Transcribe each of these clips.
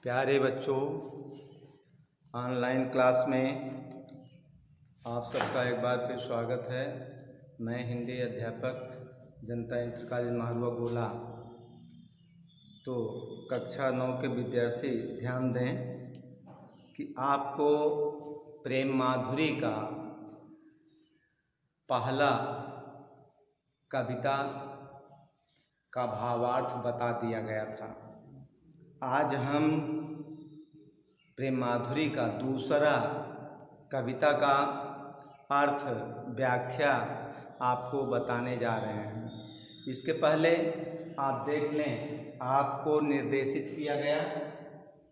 प्यारे बच्चों, online class में आप सबका एक बार फिर स्वागत है। मैं हिंदी अध्यापक जनता इंटर कॉलेज मालवा गोला। तो कक्षा 9 के विद्यार्थी ध्यान दें कि आपको प्रेम माधुरी का पहला कविता का भावार्थ बता दिया गया था। आज हम प्रेम माधुरी का दूसरा कविता का अर्थ व्याख्या आपको बताने जा रहे हैं। इसके पहले आप देख लें, आपको निर्देशित किया गया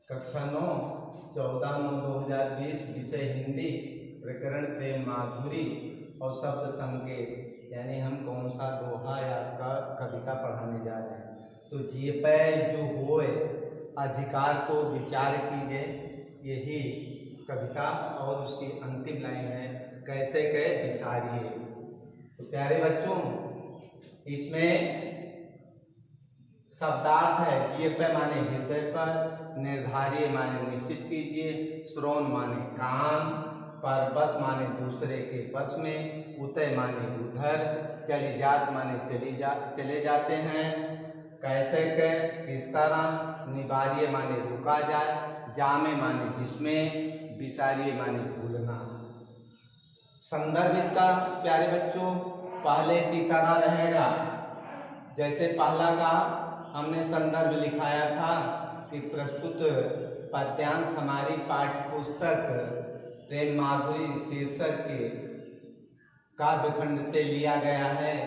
कक्षा 9 14/9/2020 विषय हिंदी, प्रकरण प्रेम माधुरी और शब्द संकेत, यानी हम कौन सा दोहा या कविता पढ़ाने जा रहे हैं। तो जिए पै जो होए अधिकार तो विचार कीजिए, यही कविता और उसकी अंतिम लाइन है, कैसे के विसारिए। तो प्यारे बच्चों, इसमें शब्दार्थ है जिए पे माने हृदय पर, निर्धारिए माने निश्चित कीजिए, श्रोण माने कान पर, बस माने दूसरे के बस में, उतय माने उधर, चली जात माने चले जाते हैं, कैसे के किस तरह, निवारिये माने रुका जाए, जामे माने जिसमें, विसारिये माने भूलना। संदर्भ इसका प्यारे बच्चों पहले की तरह रहेगा। जैसे पहला का हमने संदर्भ लिखाया था कि प्रस्तुत पद्यांश हमारी पाठ्य पुस्तक प्रेम माधुरी शीर्षक के काव्यखंड से लिया गया है।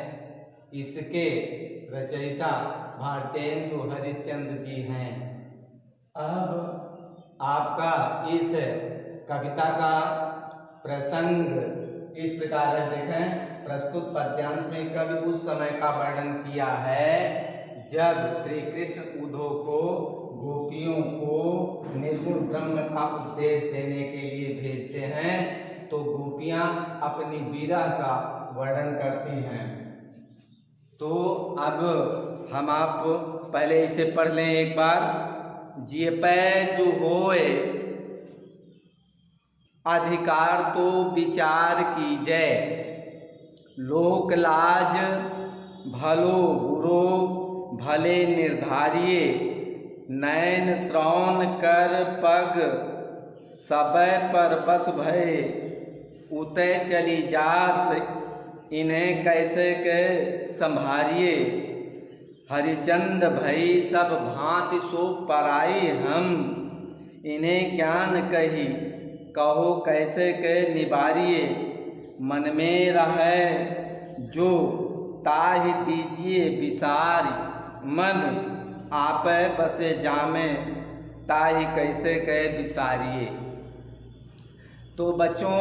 इसके रचयिता भारतेंदु हरिश्चंद्र जी हैं। अब आपका इस कविता का प्रसंग इस प्रकार है। देखें, प्रस्तुत पद्यांश में कवि उस समय का वर्णन किया है जब श्री कृष्ण उद्धव को गोपियों को निर्गुण ब्रह्म का उपदेश देने के लिए भेजते हैं, तो गोपियां अपनी विरह का वर्णन करती हैं। तो अब हम आप पहले इसे पढ़ लें एक बार। जिए पै जो होए अधिकार तो विचार कीजय, लोक लाज भलो बुरो भले निर्धारिये, नैन श्रवण कर पग सबय पर बस भय, उतय चली जात इन्हें कैसे के संभारिये, हरिचंद भई सब भांति सो पराई हम, इन्हें ज्ञान कही कहो कैसे के निवारिये, मन में रहे जो ताहि दीजिए विसारी, मन आपे बसे जामे ताहि कैसे के विसारिये। तो बच्चों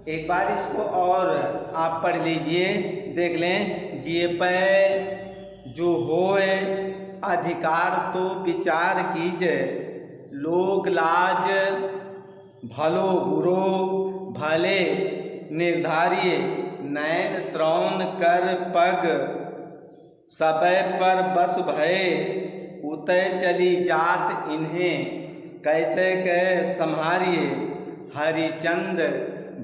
एक बार इसको और आप पढ़ लीजिए, देख लें। जिए पै जो होए अधिकार तो विचार कीजिए, लोक लाज भलो बुरो भले निर्धारिये, नैन श्रवण कर पग सबय पर बस भये, उतय चली जात इन्हें कैसे के संहारिये, हरिचंद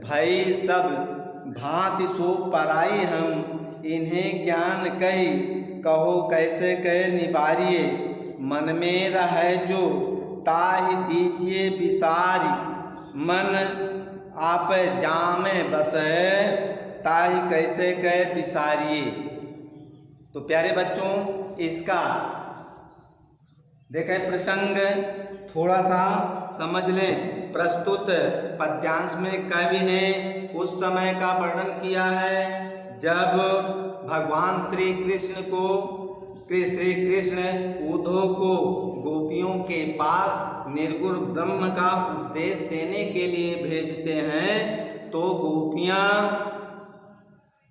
भई सब भांति सो पराई हम, इन्हें ज्ञान कही कहो कैसे कह निवारिये, मन में रहे जो ताहि दीजिए विसारी, मन आप जामे बसे ताहि कैसे कह विसारिये। तो प्यारे बच्चों इसका देखें प्रसंग थोड़ा सा समझ लें। प्रस्तुत पद्यांश में कवि ने उस समय का वर्णन किया है जब भगवान श्री कृष्ण उद्धव को गोपियों के पास निर्गुण ब्रह्म का उपदेश देने के लिए भेजते हैं, तो गोपियां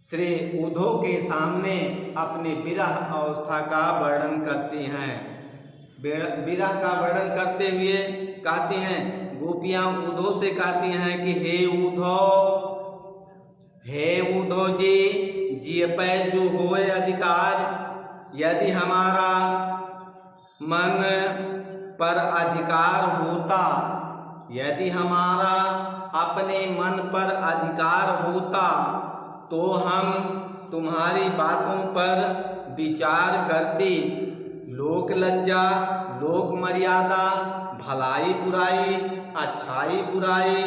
श्री उद्धव के सामने अपनी विरह अवस्था का वर्णन करती हैं। विरह का वर्णन करते हुए कहती हैं, गोपियां उद्धव से कहती हैं कि हे उद्धव जी, जिए पै जो होए अधिकार, यदि हमारा मन पर अधिकार होता, यदि हमारा अपने मन पर अधिकार होता तो हम तुम्हारी बातों पर विचार करती। लोक लज्जा, लोक मर्यादा, भलाई बुराई, अच्छाई बुराई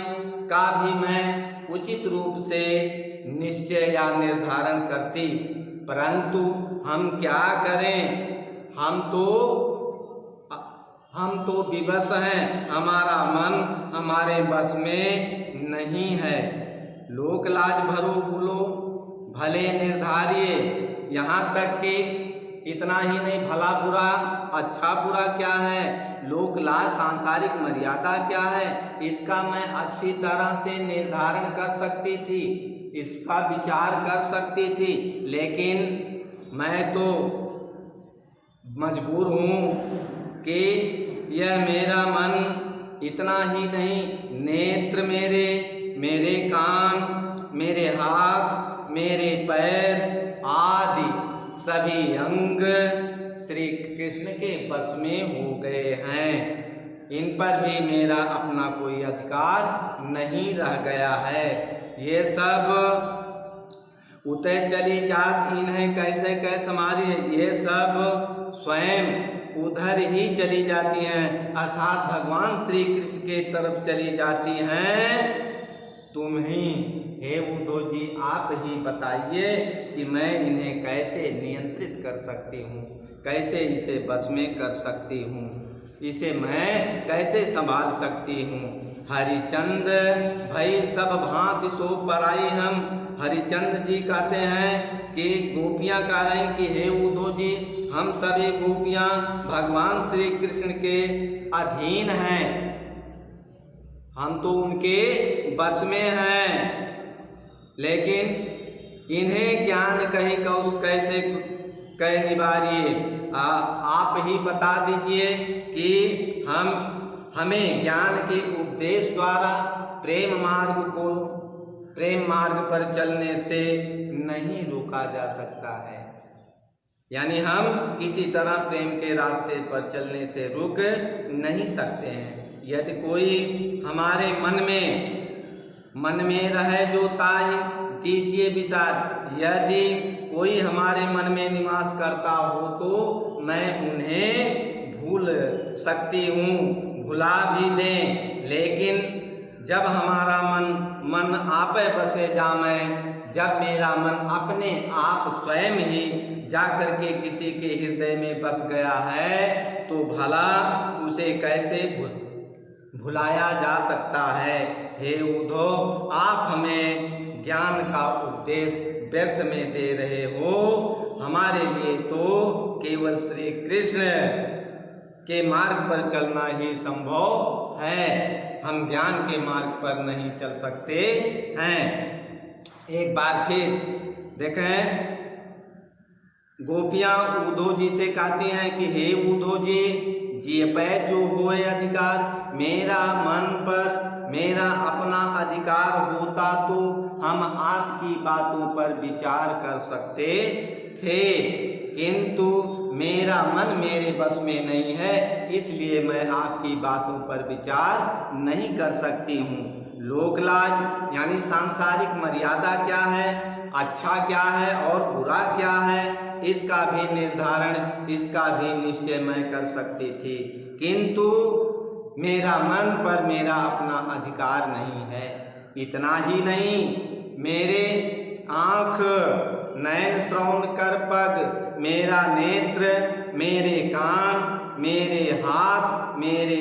का भी मैं उचित रूप से निश्चय या निर्धारण करती, परंतु हम क्या करें, हम तो विवश हैं, हमारा मन हमारे बस में नहीं है। लोक लाज भरो बोलो भले निर्धारिये, यहाँ तक कि इतना ही नहीं, भला बुरा अच्छा बुरा क्या है, लोक लाज सांसारिक मर्यादा क्या है, इसका मैं अच्छी तरह से निर्धारण कर सकती थी, इसका विचार कर सकती थी, लेकिन मैं तो मजबूर हूँ कि यह मेरा मन, इतना ही नहीं, नेत्र मेरे कान, मेरे हाथ, मेरे पैर आदि सभी अंग श्री कृष्ण के बस में हो गए हैं। इन पर भी मेरा अपना कोई अधिकार नहीं रह गया है। ये सब उतय चली जात इन्हें कैसे संभालिए, ये सब स्वयं उधर ही चली जाती हैं, अर्थात भगवान श्री कृष्ण के तरफ चली जाती हैं। तुम ही हे उद्धव जी आप ही बताइए कि मैं इन्हें कैसे नियंत्रित कर सकती हूँ, कैसे इसे बस में कर सकती हूँ, इसे मैं कैसे संभाल सकती हूँ। हरिचंद भई सब भांति सो पराई हम। हरिचंद जी कहते हैं कि गोपियाँ कह रही कि हे उद्धव जी हम सभी गोपियाँ भगवान श्री कृष्ण के अधीन हैं, हम तो उनके बस में हैं, लेकिन इन्हें ज्ञान कहीं कैसे कह निवारिए, आप ही बता दीजिए कि हमें ज्ञान के उपदेश द्वारा प्रेम मार्ग पर चलने से नहीं रोका जा सकता है। यानी हम किसी तरह प्रेम के रास्ते पर चलने से रुक नहीं सकते हैं। यदि कोई हमारे मन में रहे जो ताहि दीजिए विचार, यदि कोई हमारे मन में निवास करता हो तो मैं उन्हें भूल सकती हूँ, भुला भी दें, लेकिन जब हमारा मन आपे बसे जामे, जब मेरा मन अपने आप स्वयं ही जाकर के किसी के हृदय में बस गया है तो भला उसे कैसे भुलाया जा सकता है। हे उद्धव आप हमें ज्ञान का उपदेश व्यर्थ में दे रहे हो, हमारे लिए तो केवल श्री कृष्ण के मार्ग पर चलना ही संभव है, हम ज्ञान के मार्ग पर नहीं चल सकते हैं। एक बार फिर देखें, गोपियाँ उद्धव जी से कहती हैं कि हे उद्धव जी पे जो होए अधिकार, मेरा मन पर मेरा अपना अधिकार होता तो हम आपकी बातों पर विचार कर सकते थे, किंतु मेरा मन मेरे बस में नहीं है, इसलिए मैं आपकी बातों पर विचार नहीं कर सकती हूँ। लोकलाज यानी सांसारिक मर्यादा क्या है, अच्छा क्या है और बुरा क्या है, इसका भी निर्धारण, इसका भी निश्चय मैं कर सकती थी, किंतु मेरा मन पर मेरा अपना अधिकार नहीं है। इतना ही नहीं, मेरे आँख, नयन, श्रवण, कर, पग, मेरा नेत्र, मेरे कान, मेरे हाथ, मेरे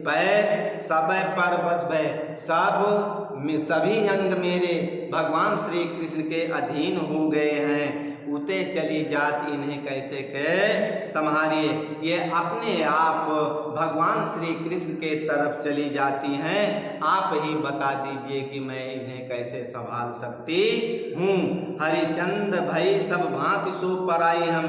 पैर, सब पर बस भय, सभी अंग मेरे भगवान श्री कृष्ण के अधीन हो गए हैं। उते चली जात इन्हें कैसे कह संभालिए, ये अपने आप भगवान श्री कृष्ण के तरफ चली जाती हैं। आप ही बता दीजिए कि मैं इन्हें कैसे संभाल सकती हूँ। हरिचंद भई सब भांति सो पराई हम,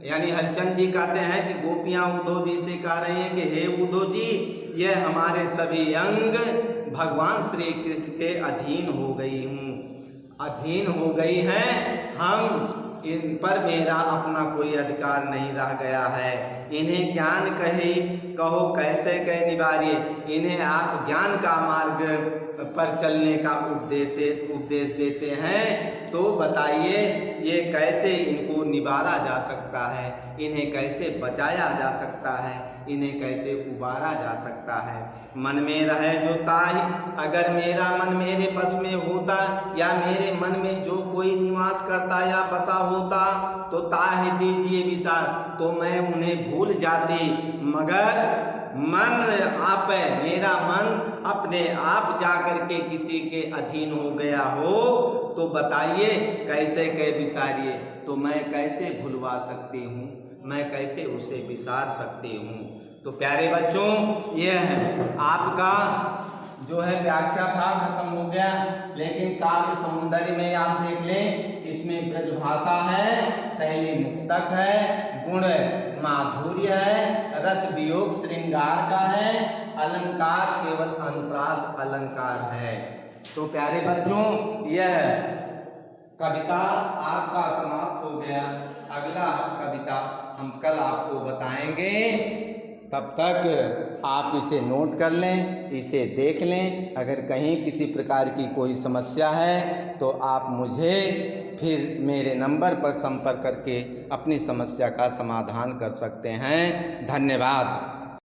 यानी हरिचंद जी कहते हैं कि गोपियाँ उद्धव जी से कह रही हैं कि हे उद्धव जी ये हमारे सभी अंग भगवान श्री कृष्ण के अधीन हो गई हैं, हम इन पर मेरा अपना कोई अधिकार नहीं रह गया है। इन्हें ज्ञान कहो कैसे कह निवारिए। इन्हें आप ज्ञान का मार्ग पर चलने का उपदेश देते हैं, तो बताइए ये कैसे इनको निवारा जा सकता है, इन्हें कैसे बचाया जा सकता है, इन्हें कैसे उबारा जा सकता है। मन में रहे जो ताहि, अगर मेरा मन मेरे बस में होता या मेरे मन में जो कोई निवास करता या बसा होता तो ताहि दीजिए विचार, तो मैं उन्हें भूल जाती। मगर मन आप मेरा मन अपने आप जाकर के किसी के अधीन हो गया हो, तो बताइए कैसे कह विचारिए, तो मैं कैसे भुलवा सकती हूँ, मैं कैसे उसे विसार सकती हूँ। तो प्यारे बच्चों, यह है आपका जो है व्याख्या था, खत्म हो गया। लेकिन काव्य सौंदर्य में आप देख लें, इसमें ब्रजभाषा है, शैली मुक्तक है, गुण माधुर्य है, रस वियोग श्रृंगार का है, अलंकार केवल अनुप्रास अलंकार है। तो प्यारे बच्चों, यह कविता आपका समाप्त हो गया। अगला कविता हम कल आपको बताएंगे। तब तक आप इसे नोट कर लें, इसे देख लें। अगर कहीं किसी प्रकार की कोई समस्या है तो आप मुझे फिर मेरे नंबर पर संपर्क करके अपनी समस्या का समाधान कर सकते हैं। धन्यवाद।